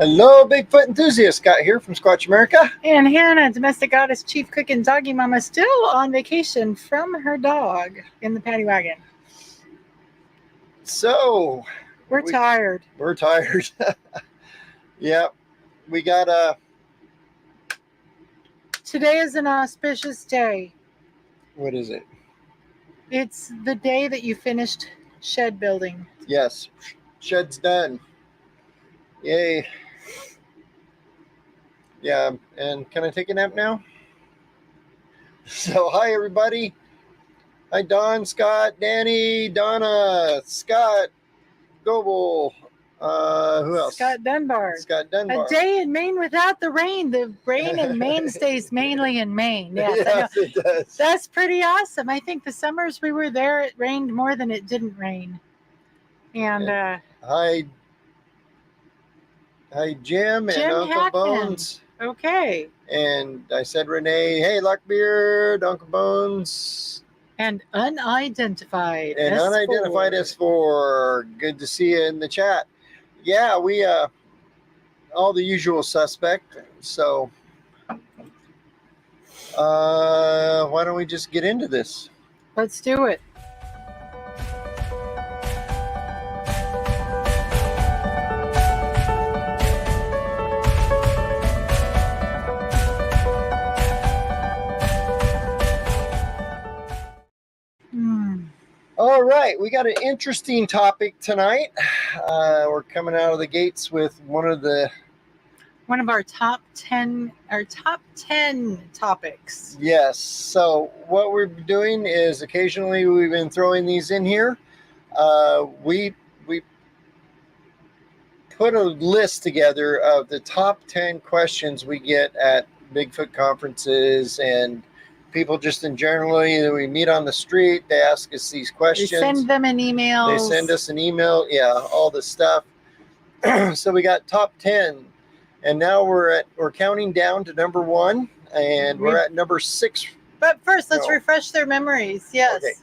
Hello, Bigfoot enthusiast. Scott here from Squatch America. And Hannah, domestic goddess, chief cook, and doggy mama, still on vacation from her dog in the paddy wagon. So We're tired. We're tired. Yep. We got Today is an auspicious day. What is it? It's the day that you finished shed building. Yes. Shed's done. Yay. Yeah. And can I take a nap now? So, hi, everybody. Hi, Don, Scott, Danny, Donna, Scott, Goebel. Who else? Scott Dunbar. Scott Dunbar. A day in Maine without the rain. The rain in Maine stays mainly in Maine. Yes, Yes, it does. That's pretty awesome. I think the summers we were there, it rained more than it didn't rain. And Hi, Jim and Uncle Hackman. Bones. Okay. And I said Renee. Hey, Lockbeard, Uncle Bones. And unidentified. And S4. unidentified S4. Good to see you in the chat. Yeah, we all the usual suspect. So why don't we just get into this? Let's do it. All right, we got an interesting topic tonight. We're coming out of the gates with one of our top 10 topics. Yes. So what we're doing is occasionally we've been throwing these in here. We put a list together of the top 10 questions we get at Bigfoot conferences and people just in generally that we meet on the street. They ask us these questions. They send them an email. They send us an email. Yeah, all this stuff. So we got top 10, and now we're counting down to number 1, and we're at number 6. But first, let's refresh their memories. Yes. Okay.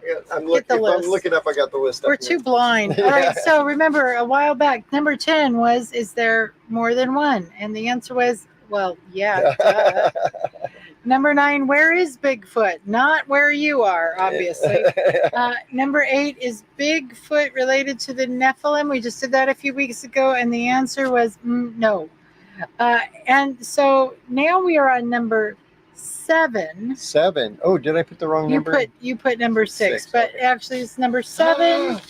Yeah, I'm looking up. I got the list. We're too blind. All right. So remember, a while back, number 10 was, is there more than one? And the answer was, well, yeah. Duh. Number 9, where is Bigfoot? Not where you are, obviously. Number 8, is Bigfoot related to the Nephilim? We just did that a few weeks ago, and the answer was no. And so now we are on number 7. 7. Oh, did I put the wrong number? You put number 6, but okay. Actually it's number 7.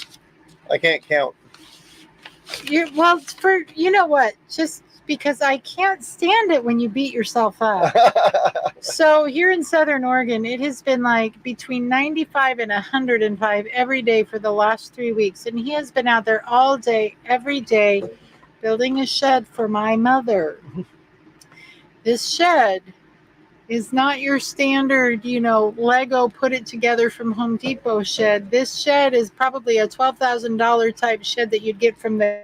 I can't count. You know what? Just because I can't stand it when you beat yourself up. So here in Southern Oregon, it has been like between 95 and 105 every day for the last 3 weeks. And he has been out there all day, every day, building a shed for my mother. This shed is not your standard, Lego put it together from Home Depot shed. This shed is probably a $12,000 type shed that you'd get from the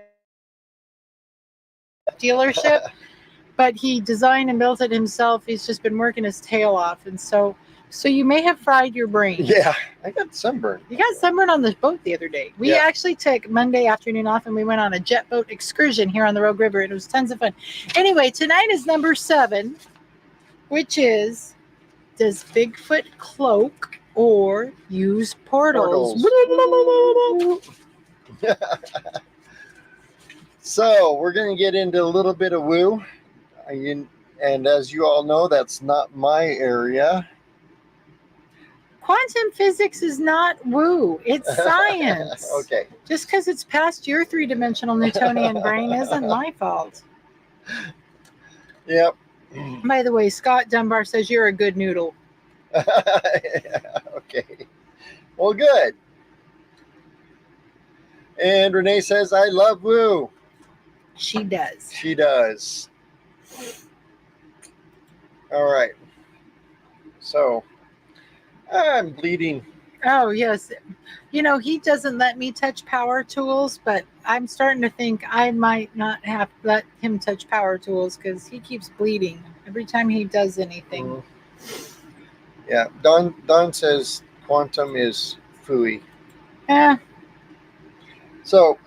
dealership, but he designed and built it himself. He's just been working his tail off, and so you may have fried your brain. Yeah, I got sunburn. You got sunburn on the boat the other day. We actually took Monday afternoon off, and we went on a jet boat excursion here on the Rogue River. It was tons of fun. Anyway, tonight is number 7, which is, does Bigfoot cloak or use portals? So we're going to get into a little bit of woo. And as you all know, that's not my area. Quantum physics is not woo. It's science. Okay. Just because it's past your 3-dimensional Newtonian brain isn't my fault. Yep. By the way, Scott Dunbar says you're a good noodle. Okay. Well, good. And Renee says, I love woo. She does. She does. All right. So, I'm bleeding. Oh, yes. He doesn't let me touch power tools, but I'm starting to think I might not have to let him touch power tools because he keeps bleeding every time he does anything. Yeah. Don says quantum is phooey. Yeah. So,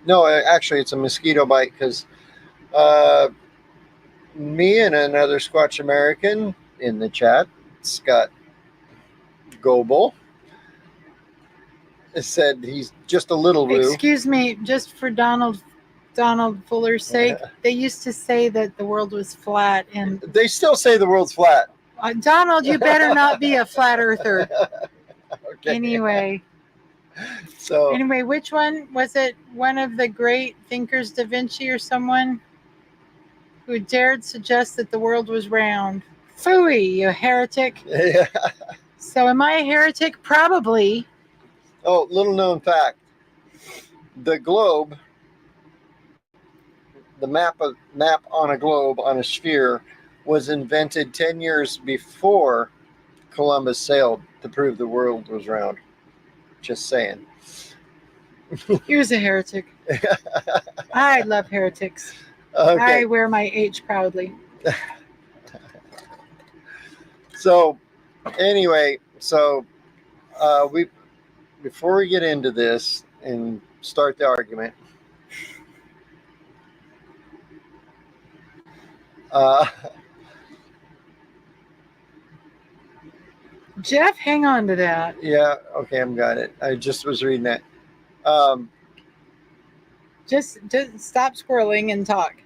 No, actually, it's a mosquito bite because me and another Squatch American in the chat, Scott Goebel, said he's just a little woo. Excuse me, just for Donald Fuller's sake, they used to say that the world was flat, and They still say the world's flat. Donald, you better not be a flat earther. Okay. Anyway, which one was it? One of the great thinkers, Da Vinci or someone, who dared suggest that the world was round? Phooey, you heretic. Yeah. So am I a heretic? Probably. Oh, little known fact. The globe, the map on a globe, on a sphere, was invented 10 years before Columbus sailed to prove the world was round. Just saying. He was a heretic. I love heretics. Okay. I wear my H proudly. So, anyway, before we get into this and start the argument, Jeff, hang on to that. Yeah, okay, I've got it. I just was reading that. Just stop squirreling and talk.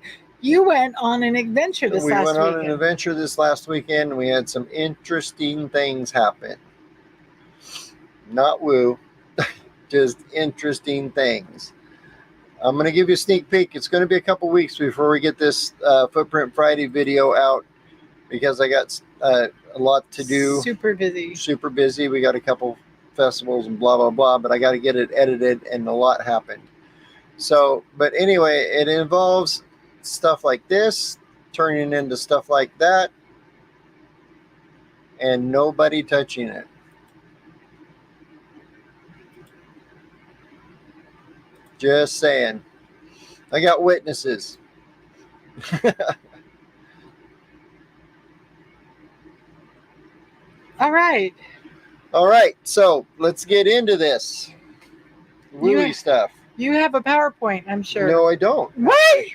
You went on an adventure this last weekend. We went on an adventure this last weekend, and we had some interesting things happen. Not woo, just interesting things. I'm going to give you a sneak peek. It's going to be a couple weeks before we get this Footprint Friday video out because I got a lot to do. Super busy. We got a couple festivals and blah, blah, blah, but I got to get it edited, and a lot happened. So, but anyway, it involves stuff like this turning into stuff like that, and nobody touching it. Just saying. I got witnesses. All right. So let's get into this wooey stuff. You have a PowerPoint, I'm sure. No, I don't. What?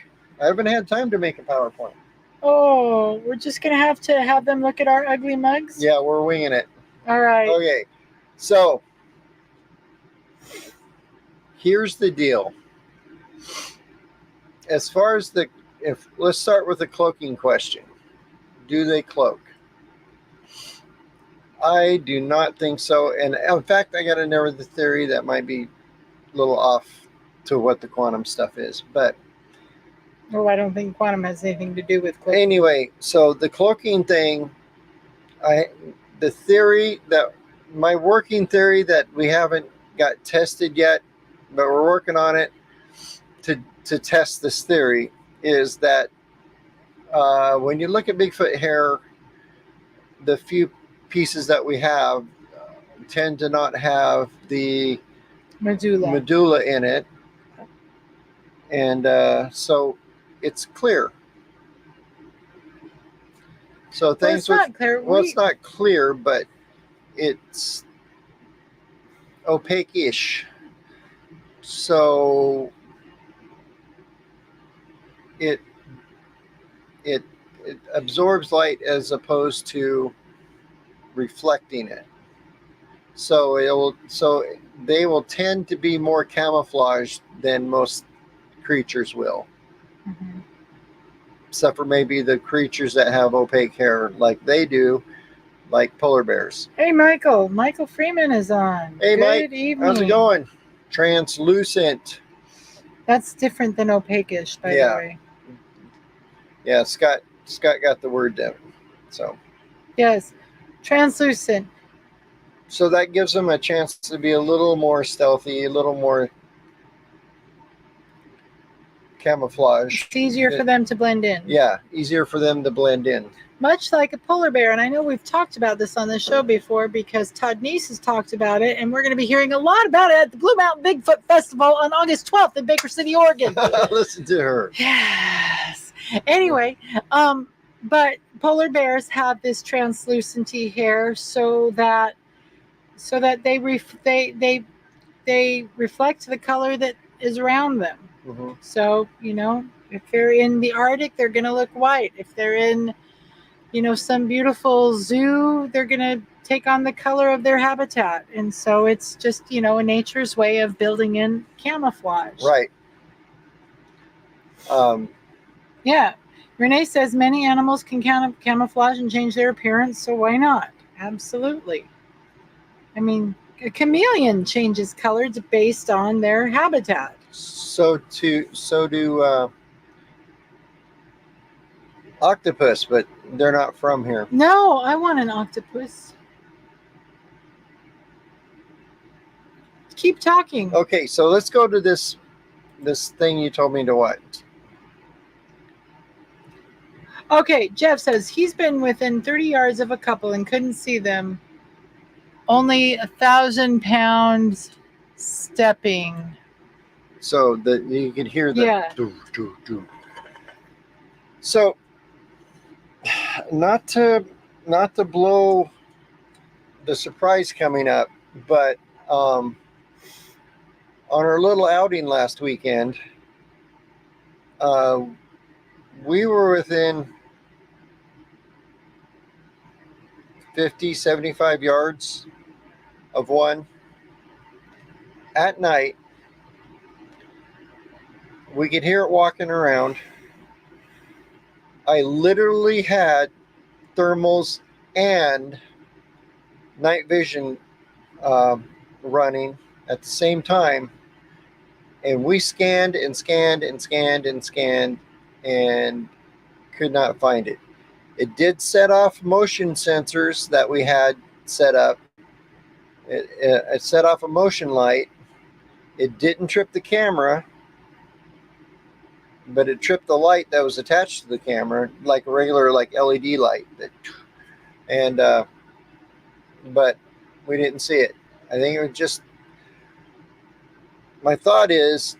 I haven't had time to make a PowerPoint. Oh, we're just going to have them look at our ugly mugs? Yeah, we're winging it. All right. Okay. So here's the deal. As far as let's start with the cloaking question. Do they cloak? I do not think so. And in fact, I got another theory that might be a little off to what the quantum stuff is. But I don't think quantum has anything to do with cloaking. Anyway, so the cloaking thing, my working theory that we haven't got tested yet, but we're working on it to test this theory, is that when you look at Bigfoot hair, the few pieces that we have tend to not have the medulla in it, and so it's clear. So things not clear. It's not clear, but it's opaque-ish. So it absorbs light as opposed to reflecting it. So they will tend to be more camouflaged than most creatures will. Mm-hmm. Except for maybe the creatures that have opaque hair like they do, like polar bears. Hey, Michael. Michael Freeman is on. Hey, Mike. Good evening. How's it going? Translucent. That's different than opaque-ish, by the way. Yeah, Scott got the word down. So. Yes, translucent. So that gives them a chance to be a little more stealthy, a little more camouflage. It's easier for them to blend in. Yeah, easier for them to blend in. Much like a polar bear. And I know we've talked about this on the show before because Todd Neese has talked about it, and we're going to be hearing a lot about it at the Blue Mountain Bigfoot Festival on August 12th in Baker City, Oregon. Listen to her. Yes. Anyway, but polar bears have this translucenty hair so that they reflect the color that is around them. Mm-hmm. So, if they're in the Arctic, they're going to look white. If they're in, some beautiful zoo, they're going to take on the color of their habitat. And so it's just, nature's way of building in camouflage. Right. Yeah. Renee says many animals can camouflage and change their appearance, so why not? Absolutely. I mean, a chameleon changes colors based on their habitat. So do octopus, but they're not from here. No, I want an octopus. Keep talking. Okay, so let's go to this thing you told me to watch. Okay, Jeff says he's been within 30 yards of a couple and couldn't see them. Only 1,000 pounds stepping. So that you could hear the Yeah. Do. So not to blow the surprise coming up, but on our little outing last weekend, we were within 50, 75 yards of one. At night, we could hear it walking around. I literally had thermals and night vision running at the same time, and we scanned and scanned and scanned and scanned and could not find it. It did set off motion sensors that we had set up. It set off a motion light. It didn't trip the camera, but it tripped the light that was attached to the camera, like a regular LED light. And but we didn't see it. I think it was just. My thought is,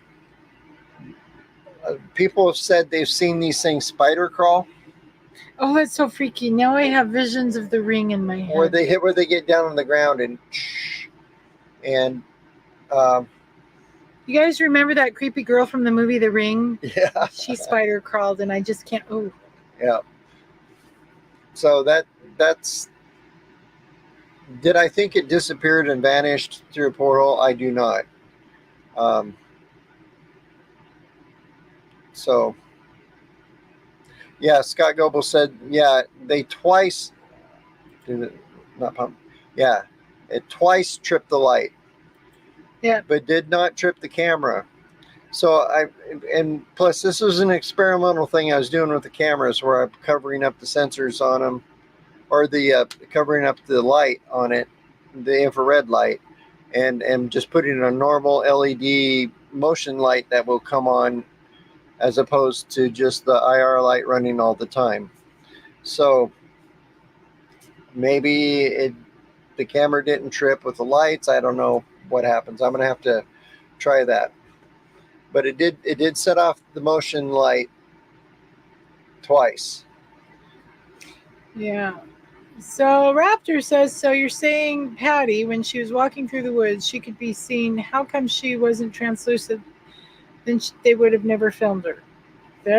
people have said they've seen these things spider crawl. Oh, that's so freaky. Now I have visions of the ring in my head. Where they get down on the ground and you guys remember that creepy girl from the movie The Ring? Yeah. She spider crawled and I just can't. Oh. Yeah. So that's. Did I think it disappeared and vanished through a portal? I do not. So. Yeah, Scott Goebel said, yeah, they twice. Did it not pump? Yeah, it twice tripped the light. Yeah. But did not trip the camera. So and plus this was an experimental thing I was doing with the cameras where I'm covering up the sensors on them, or the covering up the light on it, the infrared light, and just putting a normal LED motion light that will come on, as opposed to just the IR light running all the time. So maybe the camera didn't trip with the lights. I don't know what happens. I'm gonna have to try that. But it did set off the motion light twice. Yeah. So Raptor says, so you're saying Patty, when she was walking through the woods, she could be seen. How come she wasn't translucent? Then they would have never filmed her. The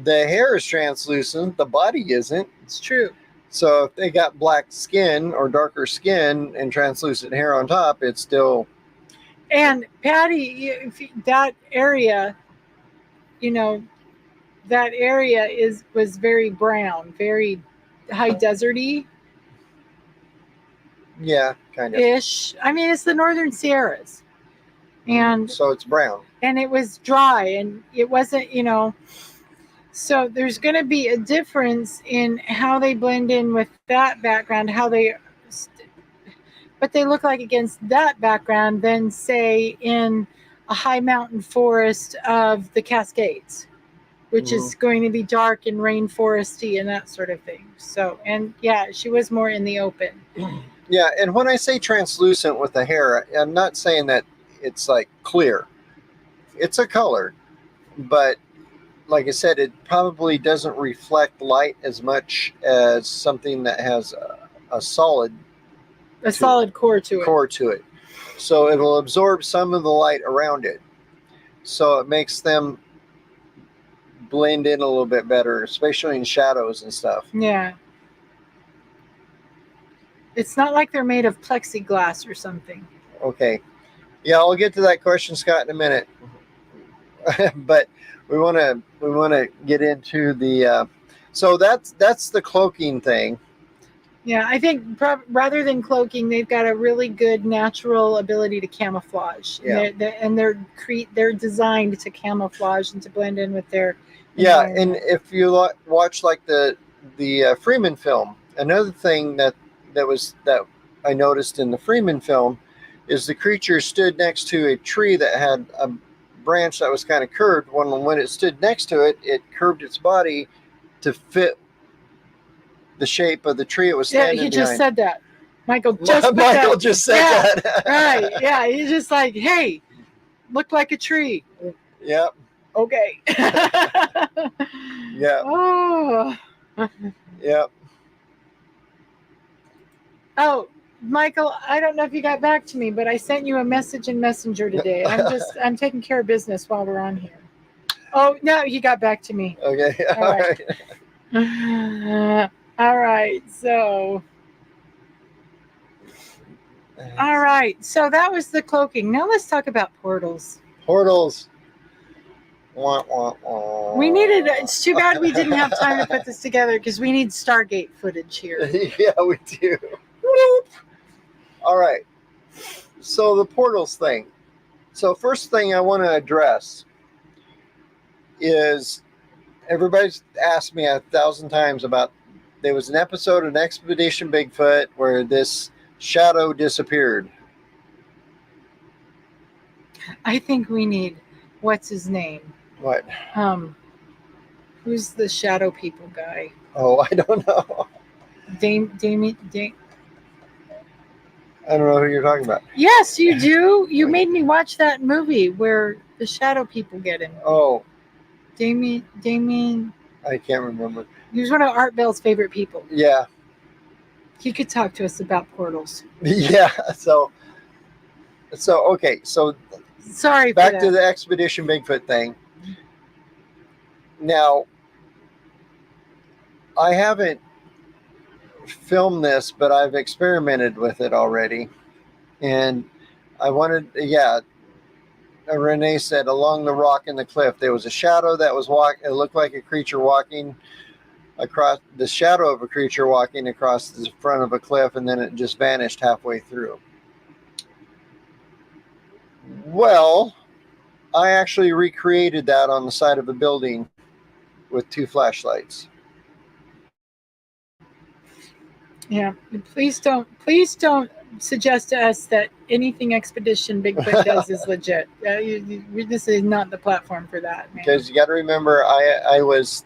hair is translucent. The body isn't. It's true. So if they got black skin or darker skin and translucent hair on top, it's still. And Patty, that area, that area was very brown, very high deserty. Yeah, kind of. Ish. I mean, it's the Northern Sierras. And so it's brown. And it was dry, and it wasn't, so there's going to be a difference in how they blend in with that background, what they look like against that background than, say, in a high mountain forest of the Cascades, which is going to be dark and rainforesty and that sort of thing. So, and yeah, she was more in the open. Yeah, and when I say translucent with the hair, I'm not saying that it's like clear. It's a color, but like I said, it probably doesn't reflect light as much as something that has a solid core to it. So it'll absorb some of the light around it. So it makes them blend in a little bit better, especially in shadows and stuff. Yeah. It's not like they're made of plexiglass or something. Okay. Yeah, I'll get to that question, Scott, in a minute. But we want to get into the so that's the cloaking thing. Yeah, I think rather than cloaking, they've got a really good natural ability to camouflage. Yeah. And they're designed to camouflage and to blend in with their Yeah, and environment. if you watch like the Freeman film, another thing that I noticed in the Freeman film is the creature stood next to a tree that had a branch that was kind of curved. When it stood next to it, it curved its body to fit the shape of the tree it was standing Yeah, he behind. just said that. Michael just Michael just said that. Right. Yeah, he's just like, hey, look like a tree. Yep. Okay. Yeah. Oh. Yep. Oh, Michael, I don't know if you got back to me, but I sent you a message in Messenger today. I'm taking care of business while we're on here. Oh, no, he got back to me. Okay. All right. All right. So, all right. So that was the cloaking. Now let's talk about portals. Portals. Wah, wah, wah. We needed. It's too bad we didn't have time to put this together because we need Stargate footage here. Yeah, we do. All right. So the portals thing. So first thing I want to address is everybody's asked me 1,000 times about there was an episode of Expedition Bigfoot where this shadow disappeared. I think we need. What's his name? What? Who's the shadow people guy? Oh, I don't know. Damien. I don't know who you're talking about. Yes, you do. You made me watch that movie where the shadow people get him. Oh, Damien. I can't remember. He was one of Art Bell's favorite people. Yeah. He could talk to us about portals. Yeah. So okay. So sorry. Back to the Expedition Bigfoot thing. Now, I haven't filmed this, but I've experimented with it already, and I wanted, Renee said along the rock and the cliff there was a shadow that was walking. It looked like a creature walking across the shadow of a creature walking across the front of a cliff, and then it just vanished halfway through. Well, I actually recreated that on the side of a building with 2 flashlights. Yeah, please don't suggest to us that anything Expedition Bigfoot does is legit. This is not the platform for that, man. Because you got to remember, I was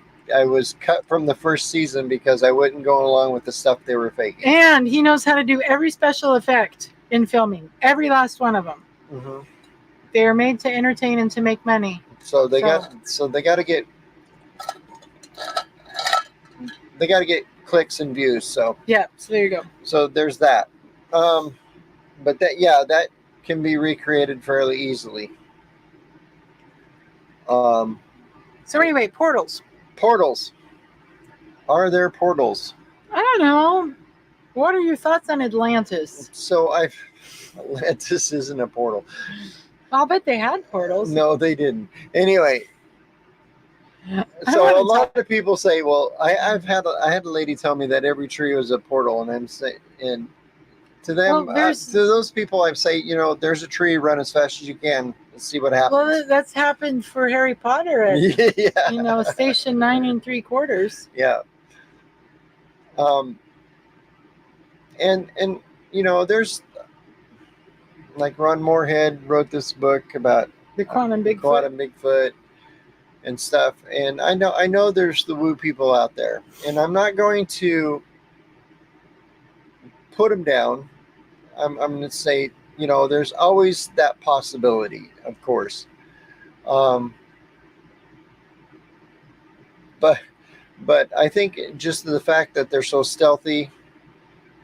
cut from the first season because I wouldn't go along with the stuff they were faking. And he knows how to do every special effect in filming, every last one of them. Mm-hmm. They are made to entertain and to make money. So they got to get clicks and views. So yeah, so there you go. So there's that. But that can be recreated fairly easily. So anyway, portals. Portals. Are there portals? I don't know. What are your thoughts on Atlantis? So Atlantis isn't a portal. I'll bet they had portals. No, they didn't. Anyway. So a lot of people say, well, I had a lady tell me that every tree was a portal, and I'm saying, and to them, to those people, I say, there's a tree, run as fast as you can, and see what happens. Well, that's happened for Harry Potter at Station 9 3/4. Yeah. And there's like Ron Moorhead wrote this book about the quantum Bigfoot. And stuff, and I know there's the woo people out there, and I'm not going to put them down. I'm going to say, there's always that possibility, of course. But I think just the fact that they're so stealthy,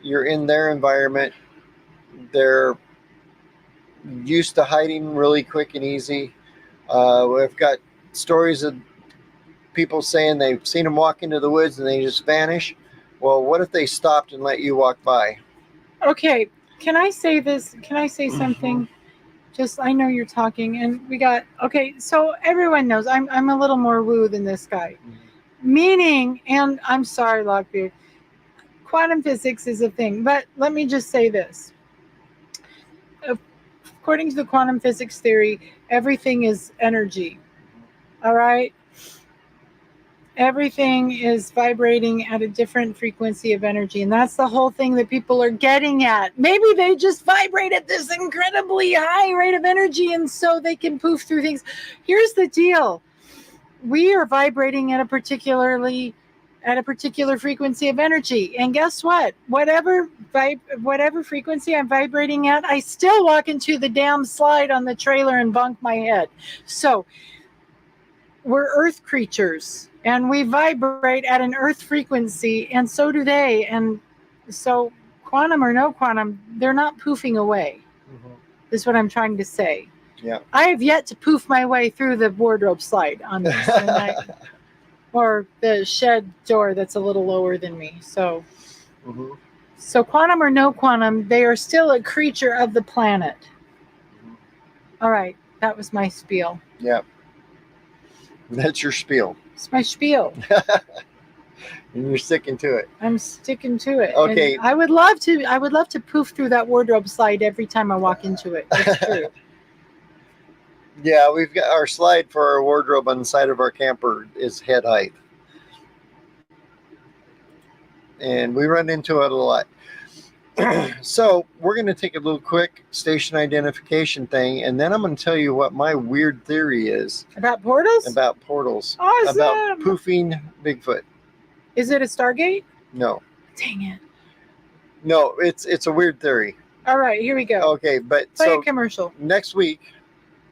you're in their environment, they're used to hiding really quick and easy. We've got stories of people saying they've seen them walk into the woods and they just vanish. Well, what if they stopped and let you walk by? Okay, can I say this? Can I say something? Just, I know you're talking, and we got, okay, so everyone knows I'm a little more woo than this guy. Meaning, and I'm sorry, Lockbeard, quantum physics is a thing, but let me just say this. According to the quantum physics theory, everything is energy. All right? Everything is vibrating at a different frequency of energy. And that's the whole thing that people are getting at. Maybe they just vibrate at this incredibly high rate of energy and so they can poof through things. Here's the deal. We are vibrating at a particular frequency of energy. And guess what? Whatever frequency I'm vibrating at, I still walk into the damn slide on the trailer and bonk my head. So we're earth creatures and we vibrate at an earth frequency, and so do they. And so quantum or no quantum, they're not poofing away. Is what I'm trying to say. Yeah. I have yet to poof my way through the wardrobe slide on this. Or the shed door that's a little lower than me. So, so quantum or no quantum, they are still a creature of the planet. All right, that was my spiel. Yeah. That's your spiel. It's my spiel. And you're sticking to it. I'm sticking to it. Okay. And I would love to poof through that wardrobe slide every time I walk into it. That's true. Yeah, we've got our slide for our wardrobe on the side of our camper is head height. And we run into it a lot. So we're going to take a little quick station identification thing, and then I'm going to tell you what my weird theory is. About portals? About portals. Awesome. About poofing Bigfoot. Is it a Stargate? No. Dang it. No, it's a weird theory. All right, here we go. Okay, but Play a commercial. Next week.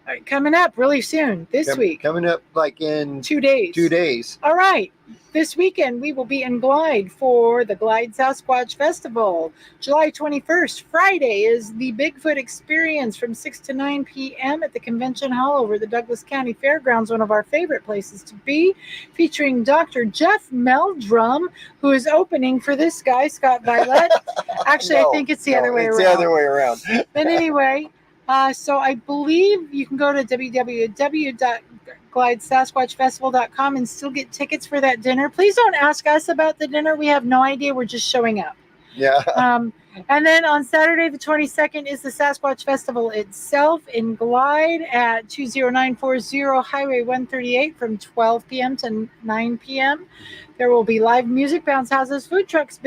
All right, coming up really soon. This week. Coming up like in 2 days. 2 days. All right. This weekend, we will be in Glide for the Glide Sasquatch Festival. July 21st, Friday, is the Bigfoot Experience from 6 to 9 p.m. at the Convention Hall over the Douglas County Fairgrounds, one of our favorite places to be, featuring Dr. Jeff Meldrum, who is opening for this guy, Scott Violet. Actually, I think it's the other way around. It's the other way around. But anyway, so I believe you can go to www.glidesasquatchfestival.com and still get tickets for that dinner. Please don't ask us about the dinner. We have no idea. We're just showing up. Yeah. And then on Saturday the 22nd is the Sasquatch Festival itself in Glide at 20940 Highway 138 from 12 p.m. to 9 p.m. There will be live music, bounce houses, food trucks,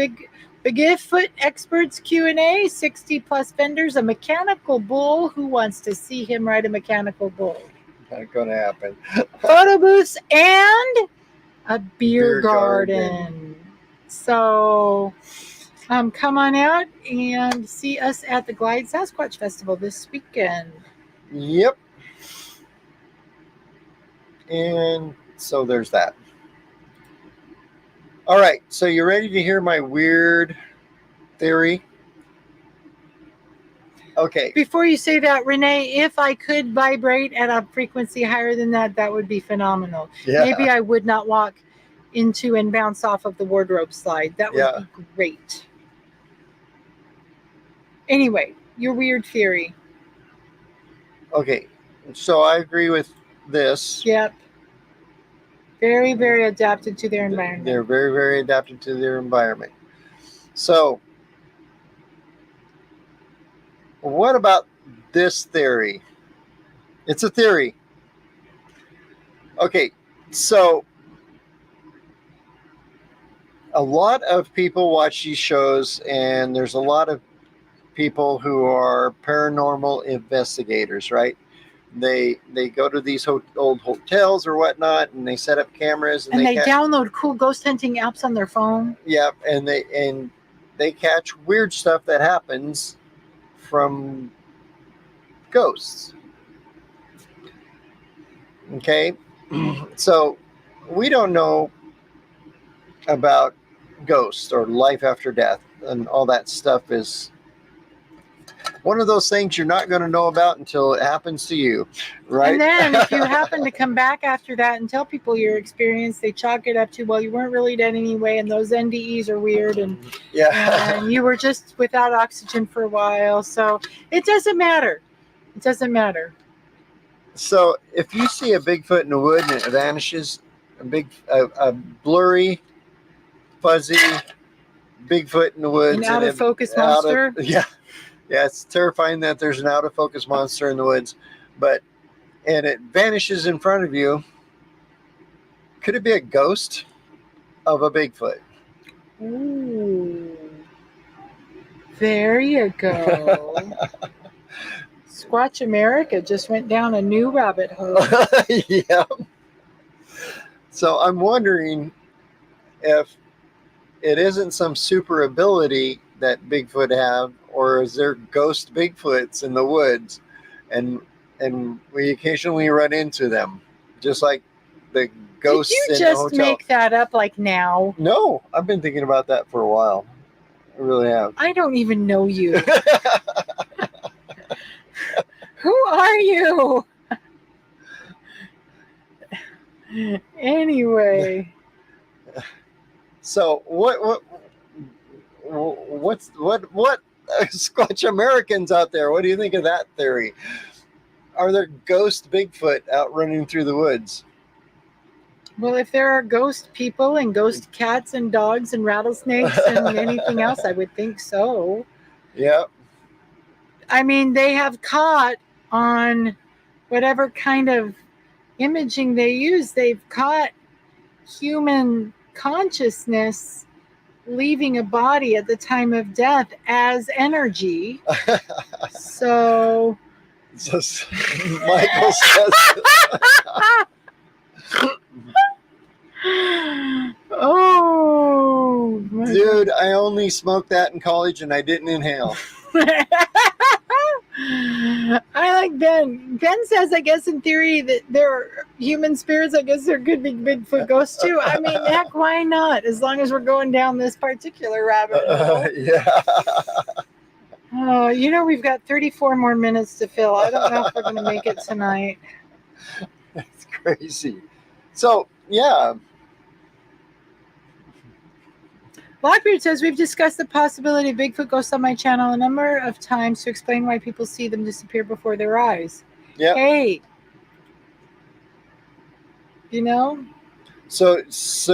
Bigfoot experts Q&A, 60 plus vendors, a mechanical bull. Who wants to see him ride a mechanical bull? Not going to happen. Photo booths and a beer garden. So come on out and see us at the Glide Sasquatch Festival this weekend. Yep. And so there's that. All right, so you ready to hear my weird theory? Okay. Before you say that, Renee, if I could vibrate at a frequency higher than that, that would be phenomenal. Yeah. Maybe I would not walk into and bounce off of the wardrobe slide. That would be great. Anyway, your weird theory. Okay, so I agree with this. Yep. Very, very adapted to their environment. They're very, very adapted to their environment. So, what about this theory? It's a theory. Okay, so a lot of people watch these shows, and there's a lot of people who are paranormal investigators, right? They go to these old hotels or whatnot, and they set up cameras, and they download cool ghost hunting apps on their phone. Yeah, and they catch weird stuff that happens from ghosts. Okay, so we don't know about ghosts or life after death, and all that stuff is one of those things you're not going to know about until it happens to you, right? And then if you happen to come back after that and tell people your experience, they chalk it up to, well, you weren't really dead anyway, and those NDEs are weird, and Yeah. and you were just without oxygen for a while. So it doesn't matter. It doesn't matter. So if you see a Bigfoot in the wood and it vanishes, a blurry, fuzzy Bigfoot in the woods, An out of focus out of- monster. yeah, it's terrifying that there's an out of focus monster in the woods, and it vanishes in front of you. Could it be a ghost of a Bigfoot? Ooh. There you go. Squatch America just went down a new rabbit hole. Yeah. So I'm wondering if it isn't some super ability that Bigfoot have, or is there ghost Bigfoots in the woods, and we occasionally run into them, just like the ghosts Did you in the just hotel. make that up like now? No, I've been thinking about that for a while. I really have. I don't even know you. Who are you? Anyway. So what Squatch Americans out there? What do you think of that theory? Are there ghost Bigfoot out running through the woods? Well, if there are ghost people and ghost cats and dogs and rattlesnakes and anything else, I would think so. Yeah. I mean, they have caught on whatever kind of imaging they use, they've caught human consciousness leaving a body at the time of death as energy. So Michael says. Oh, dude, I only smoked that in college and I didn't inhale. I like Ben. Ben says, I guess in theory that there are human spirits. I guess there could be Bigfoot ghosts too. I mean, heck, why not? As long as we're going down this particular rabbit hole. Yeah. Oh, we've got 34 more minutes to fill. I don't know if we're going to make it tonight. It's crazy. So, yeah. Lockbeard says, we've discussed the possibility of Bigfoot ghosts on my channel a number of times to explain why people see them disappear before their eyes. Yeah. Hey. So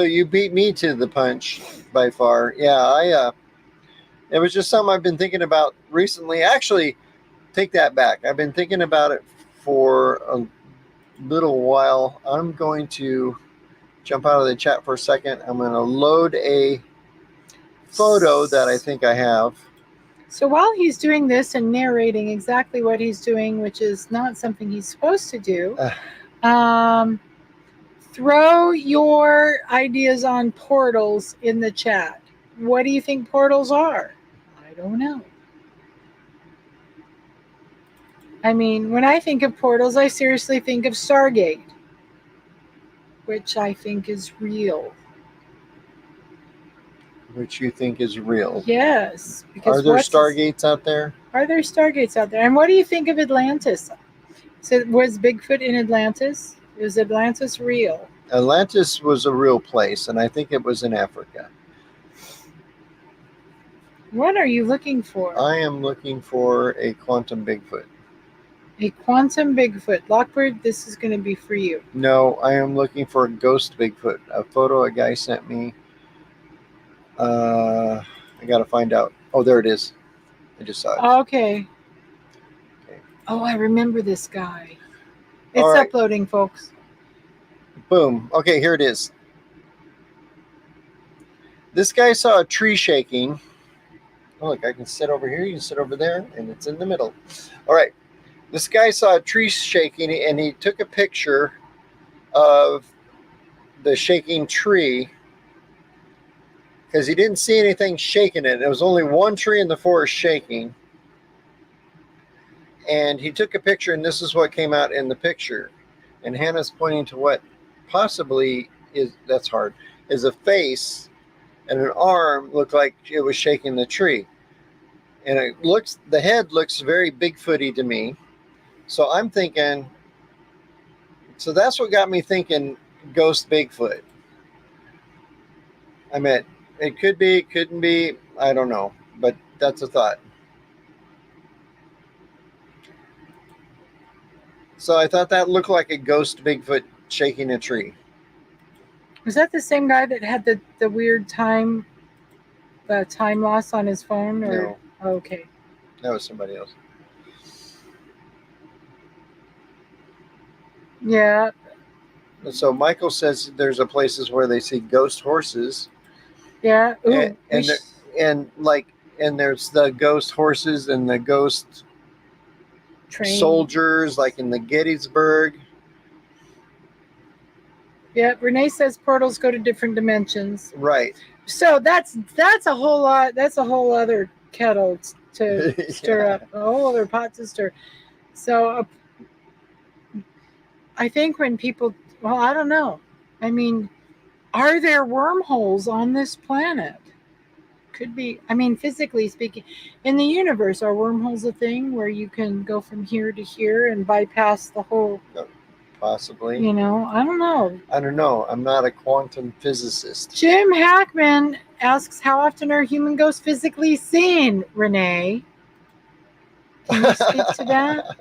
you beat me to the punch by far. Yeah, it was just something I've been thinking about recently. Actually, take that back. I've been thinking about it for a little while. I'm going to jump out of the chat for a second. I'm going to load a photo that I think I have. So while he's doing this and narrating exactly what he's doing, which is not something he's supposed to do, throw your ideas on portals in the chat. What do you think portals are? I don't know. I mean, when I think of portals, I seriously think of Stargate, which I think is real. Which you think is real? Yes. Are there Stargates out there? Are there Stargates out there? And what do you think of Atlantis? So was Bigfoot in Atlantis? Is Atlantis real? Atlantis was a real place, and I think it was in Africa. What are you looking for? I am looking for a quantum Bigfoot. A quantum Bigfoot. Lockbird, this is going to be for you. No, I am looking for a ghost Bigfoot. A photo a guy sent me. I got to find out. Oh, there it is. I just saw it. Okay. Oh, I remember this guy. It's right. Uploading, folks. Boom. Okay, here it is. This guy saw a tree shaking. Oh, look, I can sit over here. You can sit over there, and it's in the middle. All right. This guy saw a tree shaking, and he took a picture of the shaking tree because he didn't see anything shaking it. There was only one tree in the forest shaking. And he took a picture, and this is what came out in the picture. And Hannah's pointing to what possibly is a face, and an arm looked like it was shaking the tree. and the head looks very Bigfooty to me. So I'm thinking, so that's what got me thinking ghost Bigfoot. I mean, it could be, couldn't be, I don't know, but that's a thought. So I thought that looked like a ghost Bigfoot shaking a tree. Was that the same guy that had the weird time loss on his phone? Or No. Oh, okay. That was somebody else. Yeah. So Michael says there's a places where they see ghost horses. Yeah. Ooh, and there's the ghost horses and the ghost train soldiers, like in the Gettysburg. Yeah. Renee says portals go to different dimensions. Right. So that's a whole lot. That's a whole other kettle to stir up. A whole other pot to stir. So I think when people, well, I don't know. I mean, are there wormholes on this planet? Could be. I mean, physically speaking, in the universe, are wormholes a thing where you can go from here to here and bypass the whole? Possibly. You know, I don't know. I don't know. I'm not a quantum physicist. Jim Hackman asks, how often are human ghosts physically seen, Renee? Can you speak to that?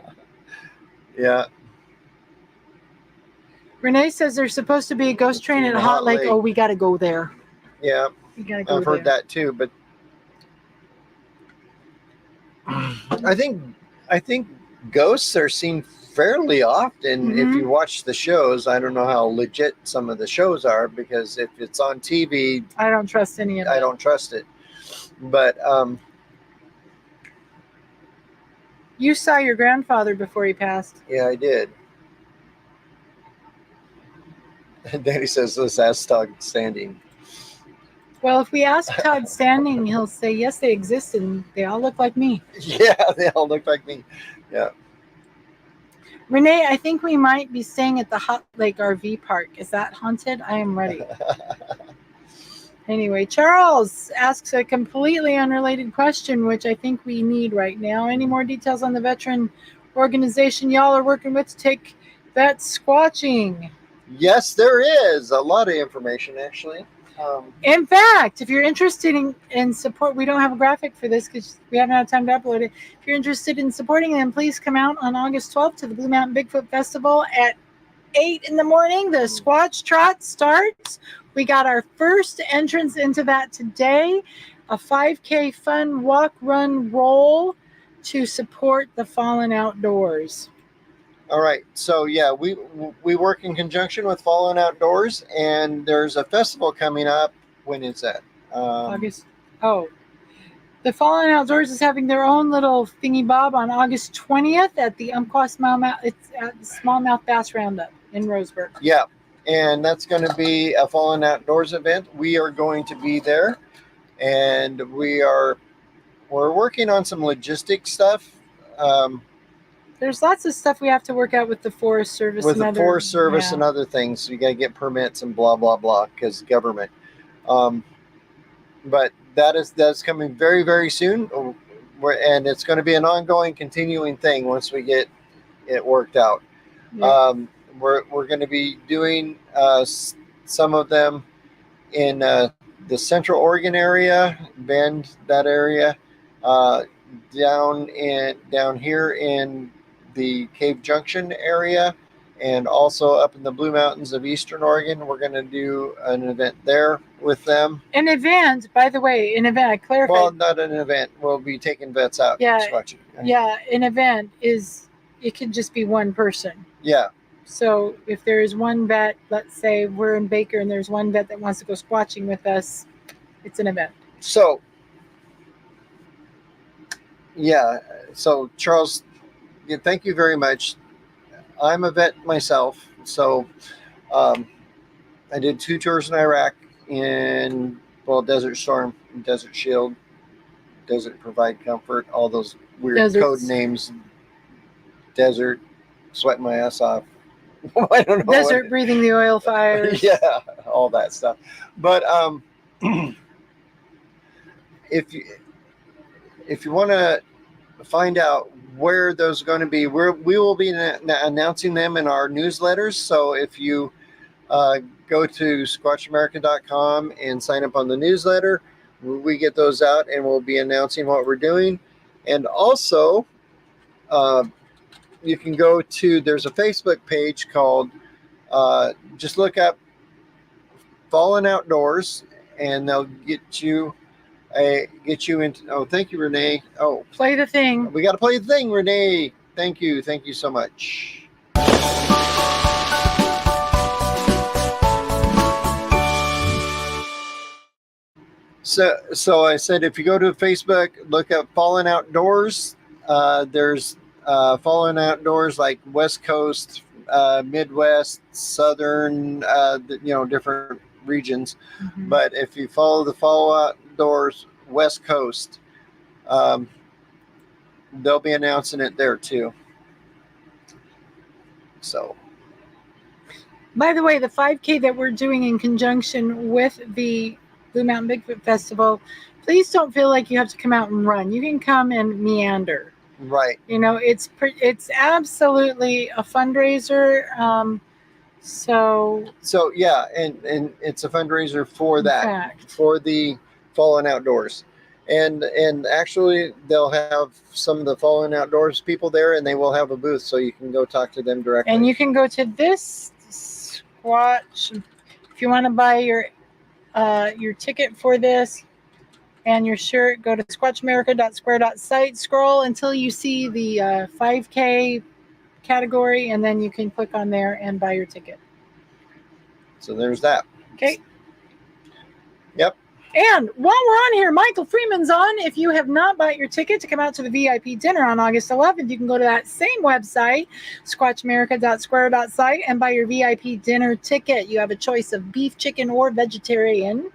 Yeah. Renee says there's supposed to be a ghost train at Hot Lake. Oh, we got to go there. Yeah. We got to go I've heard that too, but I think ghosts are seen fairly often if you watch the shows. I don't know how legit some of the shows are, because if it's on TV, I don't trust any of it. I don't trust it. But you saw your grandfather before he passed. Yeah, I did. Danny says, let's ask Todd Standing. Well, if we ask Todd Standing, he'll say, yes, they exist, and they all look like me. Yeah, they all look like me. Yeah. Renee, I think we might be staying at the Hot Lake RV Park. Is that haunted? I am ready. Anyway, Charles asks a completely unrelated question, which I think we need right now. Any more details on the veteran organization y'all are working with to take vets squatching? Yes, there is a lot of information, actually. In fact, if you're interested in support, we don't have a graphic for this because we haven't had time to upload it. If you're interested in supporting them, please come out on August 12th to the Blue Mountain Bigfoot Festival at 8 in the morning. The Squatch Trot starts. We got our first entrance into that today, a 5K fun walk, run, roll to support the Fallen Outdoors. All right. So, yeah, we work in conjunction with Fallen Outdoors, and there's a festival coming up. When is that? August. Oh, the Fallen Outdoors is having their own little thingy bob on August 20th at the Umpqua Smallmouth. It's at the Smallmouth Bass Roundup in Roseburg. Yeah, and that's going to be a Fallen Outdoors event. We are going to be there, and we're working on some logistic stuff. There's lots of stuff we have to work out with the Forest Service. And other things. So you got to get permits and blah, blah, blah, because government. But that's coming very, very soon. And it's going to be an ongoing, continuing thing once we get it worked out. Yeah. We're going to be doing some of them in the Central Oregon area, Bend, that area, down here in the Cave Junction area, and also up in the Blue Mountains of Eastern Oregon. We're going to do an event there with them. An event, by the way, I clarify. Well, not an event. We'll be taking vets out. Yeah, yeah. An event it could just be one person. Yeah. So if there is one vet, let's say we're in Baker and there's one vet that wants to go squatching with us, it's an event. So, yeah. So Charles, thank you very much. I'm a vet myself. So I did 2 tours in Iraq in, Desert Storm, Desert Shield, Desert Provide Comfort, all those weird code names. Desert, sweating my ass off. I don't know. Desert breathing the oil fires. Yeah, all that stuff. But if you want to find out where those are going to be, we will be announcing them in our newsletters. So if you go to SquatchAmerica.com and sign up on the newsletter, we get those out and we'll be announcing what we're doing. And also, you can go to, there's a Facebook page called, just look up Fallen Outdoors, and they'll get you into. Oh, thank you, Renee. Oh, Play the thing. we got to play the thing, Renee. Thank you so much. So I said, if you go to Facebook, look up Fallen Outdoors. There's Fallen Outdoors like West Coast, Midwest, Southern, different regions. Mm-hmm. But if you follow the Fallen Outdoors West Coast, they'll be announcing it there too. So, by the way, the 5K that we're doing in conjunction with the Blue Mountain Bigfoot Festival, please don't feel like you have to come out and run. You can come and meander. Right. It's absolutely a fundraiser. So yeah, and it's a fundraiser for that, for the Fallen Outdoors. And actually, they'll have some of the Fallen Outdoors people there, and they will have a booth, so you can go talk to them directly. And you can go to this Squatch if you want to buy your ticket for this and your shirt. Go to SquatchAmerica.square.site. Scroll until you see the 5K category, and then you can click on there and buy your ticket. So there's that. Okay. Yep. And while we're on here, Michael Freeman's on. If you have not bought your ticket to come out to the VIP dinner on August 11th, you can go to that same website, SquatchAmerica.square.site, and buy your VIP dinner ticket. You have a choice of beef, chicken, or vegetarian.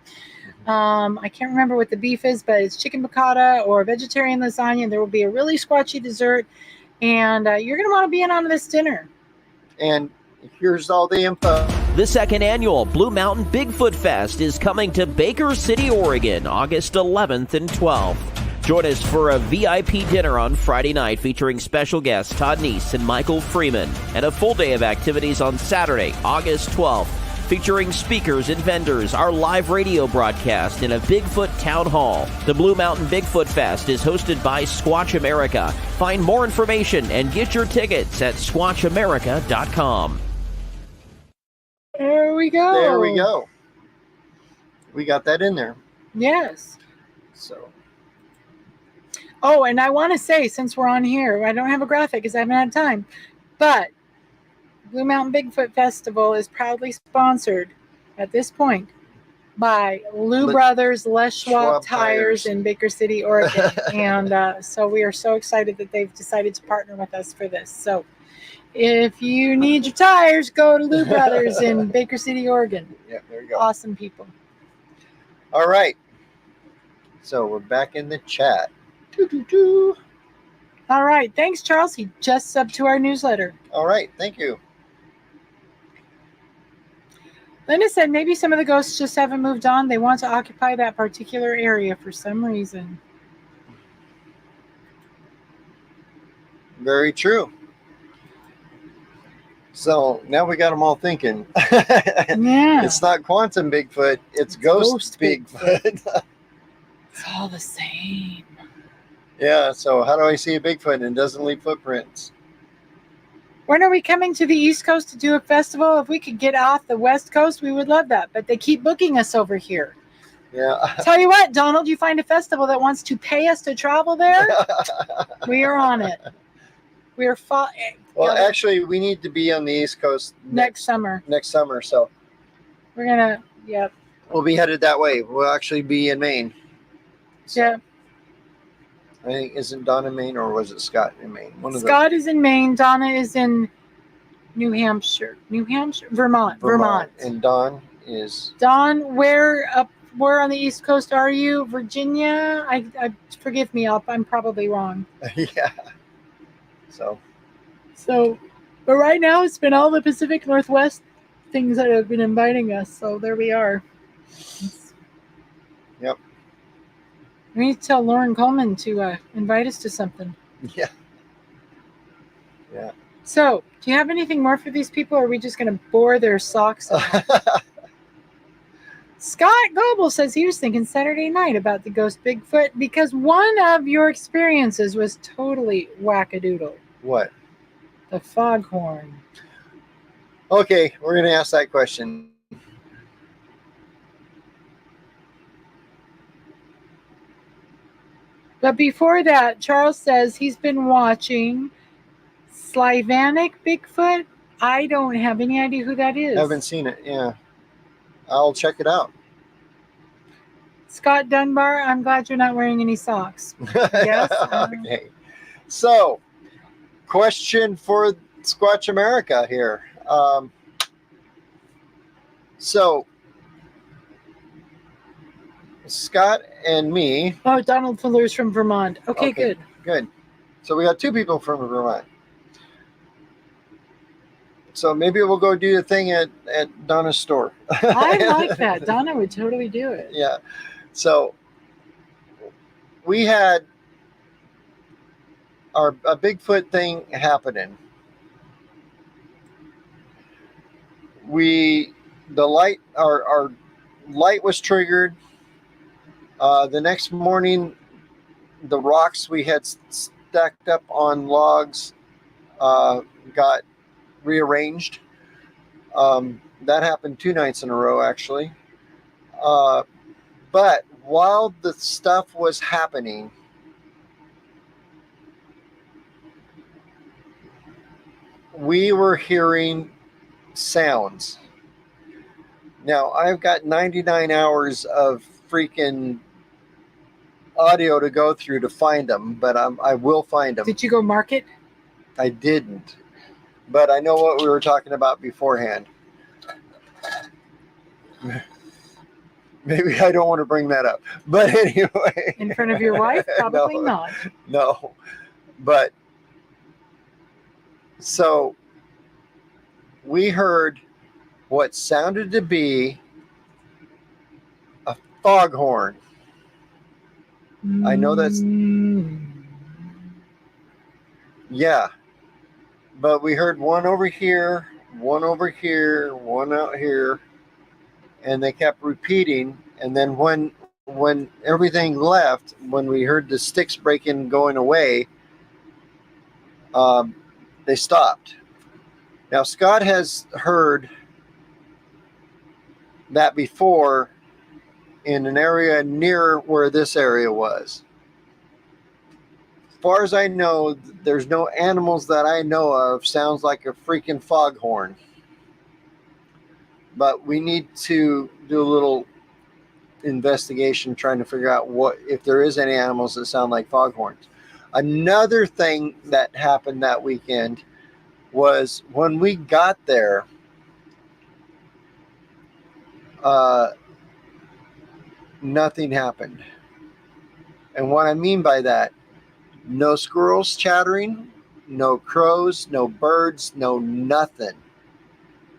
I can't remember what the beef is, but it's chicken piccata or vegetarian lasagna. There will be a really squatchy dessert, and you're going to want to be in on this dinner. And here's all the info. The second annual Blue Mountain Bigfoot Fest is coming to Baker City, Oregon, August 11th and 12th. Join us for a VIP dinner on Friday night featuring special guests Todd Neese and Michael Freeman, and a full day of activities on Saturday, August 12th, featuring speakers and vendors, our live radio broadcast, in a Bigfoot town hall. The Blue Mountain Bigfoot Fest is hosted by Squatch America. Find more information and get your tickets at SquatchAmerica.com. There we go. There we go. We got that in there. Yes. So. Oh, and I want to say, since we're on here, I don't have a graphic because I haven't had time, but Blue Mountain Bigfoot Festival is proudly sponsored at this point by Lou Brothers Les Schwab Tires in Baker City, Oregon. And so we are so excited that they've decided to partner with us for this. So if you need your tires, go to Lou Brothers in Baker City, Oregon. Yeah, there you go. Awesome people. All right. So we're back in the chat. All right. Thanks, Charles. He just subbed to our newsletter. All right. Thank you. Linda said maybe some of the ghosts just haven't moved on. They want to occupy that particular area for some reason. Very true. So now we got them all thinking. Yeah. It's not quantum Bigfoot. It's ghost Bigfoot. It's all the same. Yeah. So how do I see a Bigfoot and it doesn't leave footprints? When are we coming to the East Coast to do a festival? If we could get off the West Coast, we would love that. But they keep booking us over here. Yeah. Tell you what, Donald, you find a festival that wants to pay us to travel there, we are on it. We're well, actually, we need to be on the East Coast next summer. So we're gonna, yep. We'll be headed that way. We'll actually be in Maine. So, yeah. I think, isn't Don in Maine, or was it Scott in Maine? Scott is in Maine. Donna is in Vermont. And Don is. Don, where on the East Coast are you? Virginia? I forgive me, I'm probably wrong. Yeah. So, but right now it's been all the Pacific Northwest things that have been inviting us. So there we are. Yep. We need to tell Lauren Coleman to invite us to something. Yeah. Yeah. So, do you have anything more for these people, or are we just going to bore their socks off? Scott Goebel says he was thinking Saturday night about the ghost Bigfoot because one of your experiences was totally wackadoodle. What? The foghorn. Okay, we're going to ask that question. But before that, Charles says he's been watching Slavanic Bigfoot. I don't have any idea who that is. Haven't seen it. Yeah. I'll check it out. Scott Dunbar, I'm glad you're not wearing any socks. Yes. Okay. So, question for Squatch America here. So, Scott and me. Oh, Donald Fuller's from Vermont. Okay, good. Good. So we got two people from Vermont. So maybe we'll go do the thing at Donna's store. I like that. Donna would totally do it. Yeah. So we had a Bigfoot thing happening. Our light was triggered. The next morning, the rocks we had stacked up on logs got rearranged. That happened 2 nights in a row, actually. But while the stuff was happening, we were hearing sounds. Now, I've got 99 hours of freaking audio to go through to find them, but I will find them. Did you go mark it? I didn't, but I know what we were talking about beforehand. Maybe I don't want to bring that up, but anyway. In front of your wife? Probably No, not. No, but so we heard what sounded to be a foghorn. I know that's, yeah, but we heard one over here, one over here, one out here, and they kept repeating. And then when everything left, when we heard the sticks breaking going away, they stopped. Now, Scott has heard that before in an area near where this area was. As far as I know, there's no animals that I know of sounds like a freaking foghorn. But we need to do a little investigation trying to figure out what if there is any animals that sound like foghorns. Another thing that happened that weekend was when we got there, nothing happened. And what I mean by that, no squirrels chattering, no crows, no birds, no nothing.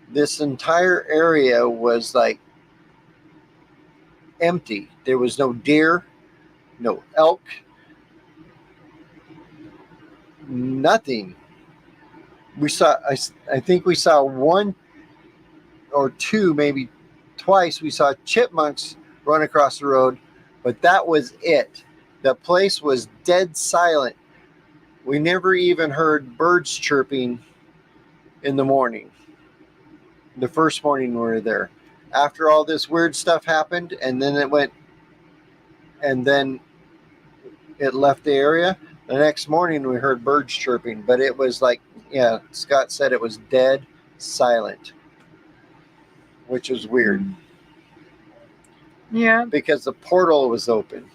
This entire area was like empty. There was no deer, no elk, nothing. We saw, I think we saw one or two, maybe twice, we saw chipmunks run across the road, but that was it. The place was dead silent. We never even heard birds chirping in the morning. The first morning we were there. After all this weird stuff happened, and then it left the area. The next morning we heard birds chirping, but it was like, yeah, Scott said it was dead silent, which was weird. Yeah. Because the portal was open.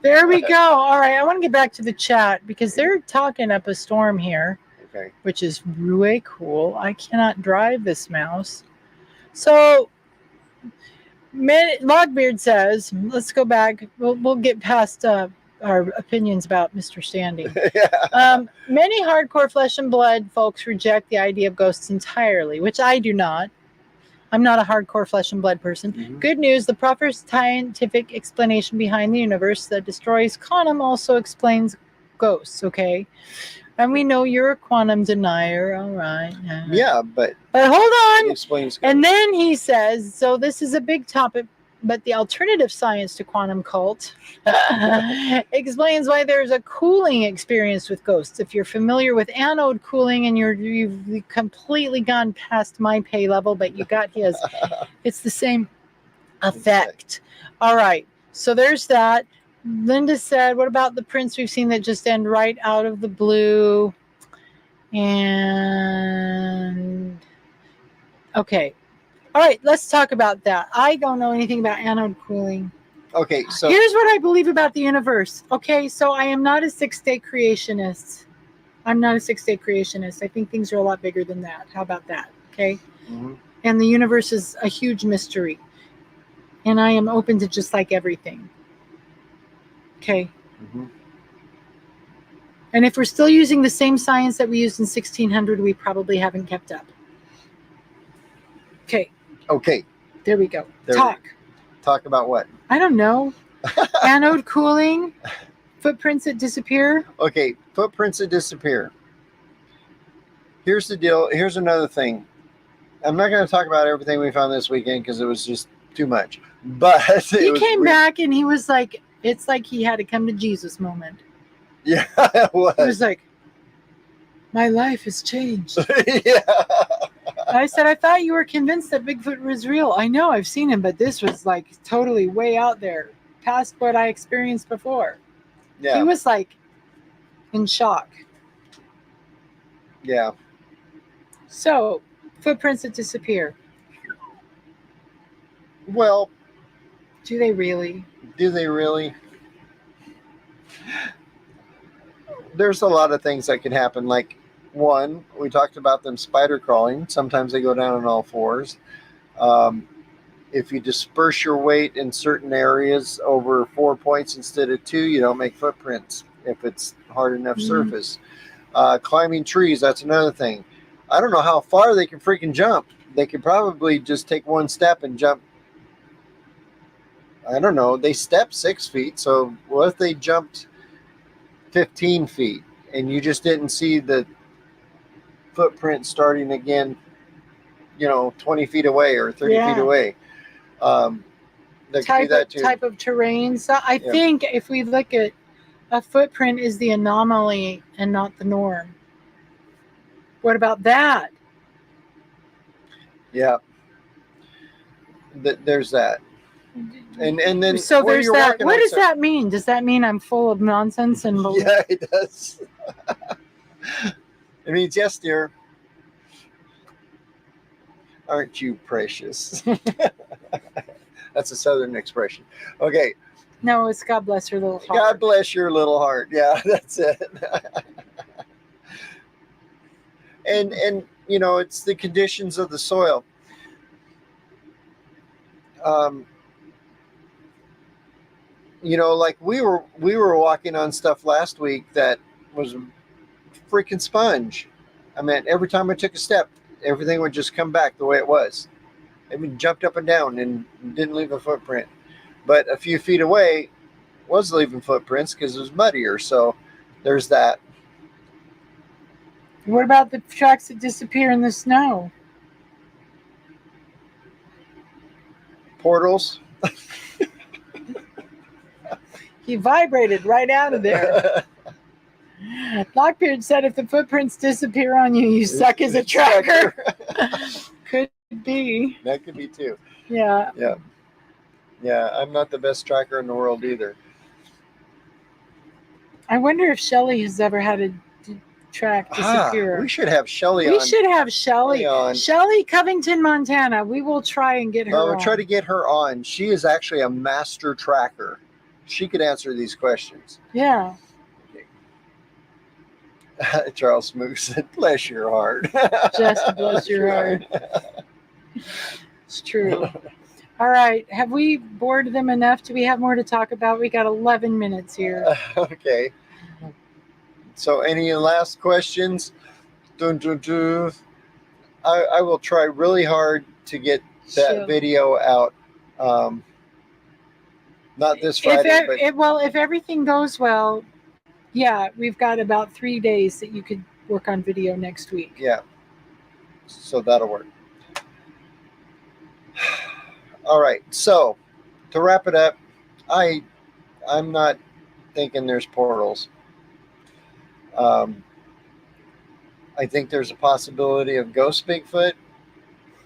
There we go. All right. I want to get back to the chat because they're talking up a storm here. Okay. Which is really cool. I cannot drive this mouse. So, Logbeard says, let's go back. We'll get past our opinions about Mr. Standing. Yeah. Many hardcore flesh and blood folks reject the idea of ghosts entirely, which I do not. I'm not a hardcore flesh and blood person. Mhm. Good news, the proper scientific explanation behind the universe that destroys quantum also explains ghosts, okay? And we know you're a quantum denier, all right. Yeah, but But hold it on. explains. And then he says, so this is a big topic, but the alternative science to quantum cult explains why there's a cooling experience with ghosts. If you're familiar with anode cooling and you've completely gone past my pay level, but you got his, it's the same effect. All right, so there's that. Linda said, what about the prints we've seen that just end right out of the blue? And okay. All right, let's talk about that. I don't know anything about anode cooling. Okay, so Here's what I believe about the universe. Okay, so I am not a 6-day creationist. I'm not a 6-day creationist. I think things are a lot bigger than that. How about that? Okay. Mhm. And the universe is a huge mystery. And I am open to just like everything. Okay. Mhm. And if we're still using the same science that we used in 1600, we probably haven't kept up. Okay. Okay, There we go. There- talk about what? I don't know. Anode cooling, footprints that disappear. Okay, footprints that disappear. Here's the deal. Here's another thing. I'm not going to talk about everything we found this weekend because it was just too much. But He came back and he was like, it's like he had to come to Jesus moment. Yeah, it He was was. like, my life has changed. Yeah. I said, I thought you were convinced that Bigfoot was real. I know, I've seen him, but this was like totally way out there, past what I experienced before. Yeah. He was like in shock. Yeah. So, footprints that disappear. Well, Do they really? do they really? There's a lot of things that can happen. Like, one, we talked about them spider crawling. Sometimes they go down on all fours. If you disperse your weight in certain areas over 4 points instead of 2, you don't make footprints if it's hard enough surface. Climbing trees, that's another thing. I don't know how far they can freaking jump. They could probably just take one step and jump. I don't know. They stepped 6 feet. So what if they jumped 15 feet and you just didn't see the footprint starting again, 20 feet away or 30 feet away? There could be that too. Type of terrain. So I think if we look at a footprint is the anomaly and not the norm. What about that? Yeah. There's that. And then So where there's you're that. walking What on does some- that mean? Does that mean I'm full of nonsense and Yeah, it does. It means, yes, dear. Aren't you precious? That's a Southern expression. Okay. No, it's God bless her little heart. God bless your little heart. Yeah, that's it. and it's the conditions of the soil. Like we were walking on stuff last week that was a freaking sponge. I mean, every time I took a step, everything would just come back the way it was. I mean, jumped up and down and didn't leave a footprint. But a few feet away was leaving footprints because it was muddier. So there's that. What about the tracks that disappear in the snow? Portals. He vibrated right out of there. Lockbeard said if the footprints disappear on you, you suck as a tracker. Could be. That could be too. Yeah. Yeah, I'm not the best tracker in the world either. I wonder if Shelly has ever had a track disappear. We should have Shelly on. We should have Shelly. on. Shelly, Covington, Montana. We will try and get her on. We'll try to get her on. She is actually a master tracker. She could answer these questions. Yeah. Charles Smook said, bless your heart. Just bless your heart. It's true. All right. Have we bored them enough? Do we have more to talk about? We got 11 minutes here. Okay. So any last questions? I will try really hard to get She'll- video out. Not this Friday, but if everything goes well, yeah, we've got about 3 days that you could work on video next week. yeah. So that'll work. All right. So to wrap it up, I'm not thinking there's portals. I think there's a possibility of ghost Bigfoot,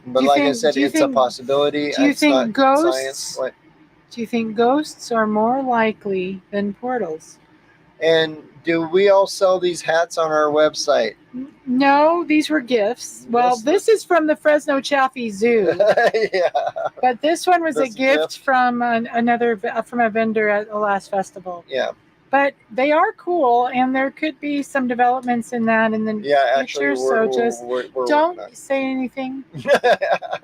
but like I said, it's a possibility. Do you It's think not ghosts? science. What? Do you think ghosts are more likely than portals? And do we all sell these hats on our website? No, these were gifts. Well, Yes. this is from the Fresno Chaffee Zoo, Yeah. but this one was a That's a gift gift. from from a vendor at the last festival. Yeah. But they are cool, and there could be some developments in that in the Yeah. Actually, future. So just we're don't working say anything. on it.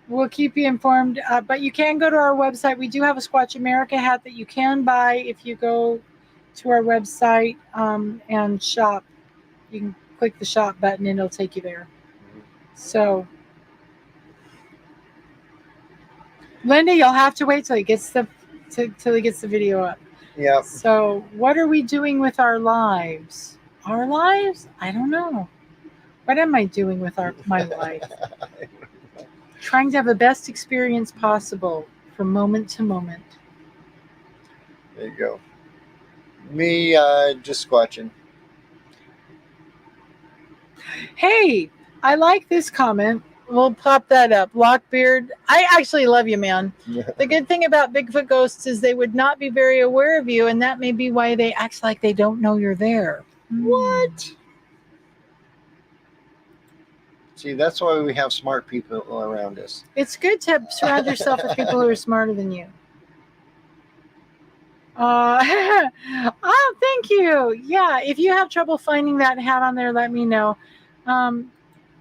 We'll keep you informed. But you can go to our website. We do have a Squatch America hat that you can buy if you go to our website and shop. You can click the shop button and it'll take you there. So, Linda, you'll have to wait till he gets the video up. Yeah. So, what are we doing with our lives? Our lives? I don't know. What am I doing with my life? Trying to have the best experience possible from moment to moment. There you go. Me just squatching. Hey, I like this comment. We'll pop that up. Lockbeard, I actually love you, man. The good thing about Bigfoot ghosts is they would not be very aware of you, and that may be why they act like they don't know you're there. What? See, that's why we have smart people around us. It's good to surround yourself with people who are smarter than you. Oh, thank you. Yeah, if you have trouble finding that hat on there, let me know.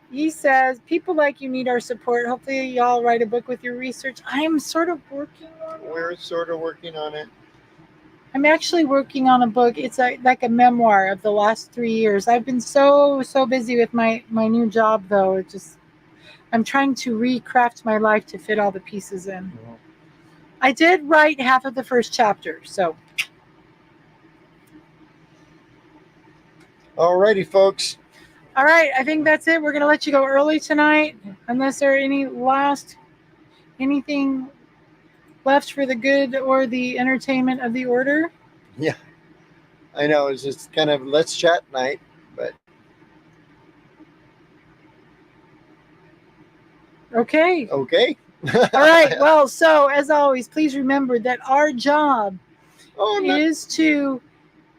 He says, people like you need our support. Hopefully y'all write a book with your research. I'm sort of working on it. We're sort of working on it. I'm actually working on a book. It's like a memoir of the last 3 years. I've been so busy with my new job, though. I'm trying to recraft my life to fit all the pieces in. Mm-hmm. I did write half of the first chapter, so. Alrighty, folks. All right, I think that's it. We're going to let you go early tonight, unless there are anything left for the good or the entertainment of the order. Yeah. I know, it's just kind of let's chat night, but. Okay. Okay. All right. Well, so as always, please remember that our job is to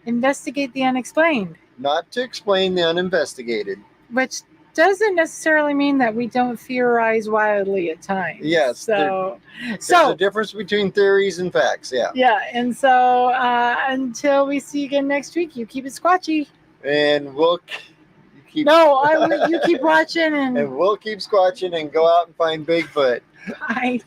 investigate the unexplained. Not to explain the uninvestigated. Which doesn't necessarily mean that we don't theorize wildly at times. Yes. So there's a difference between theories and facts. Yeah. Yeah. And so until we see you again next week, you keep it squatchy. And you keep you keep watching and we'll keep squatching and go out and find Bigfoot. Bye.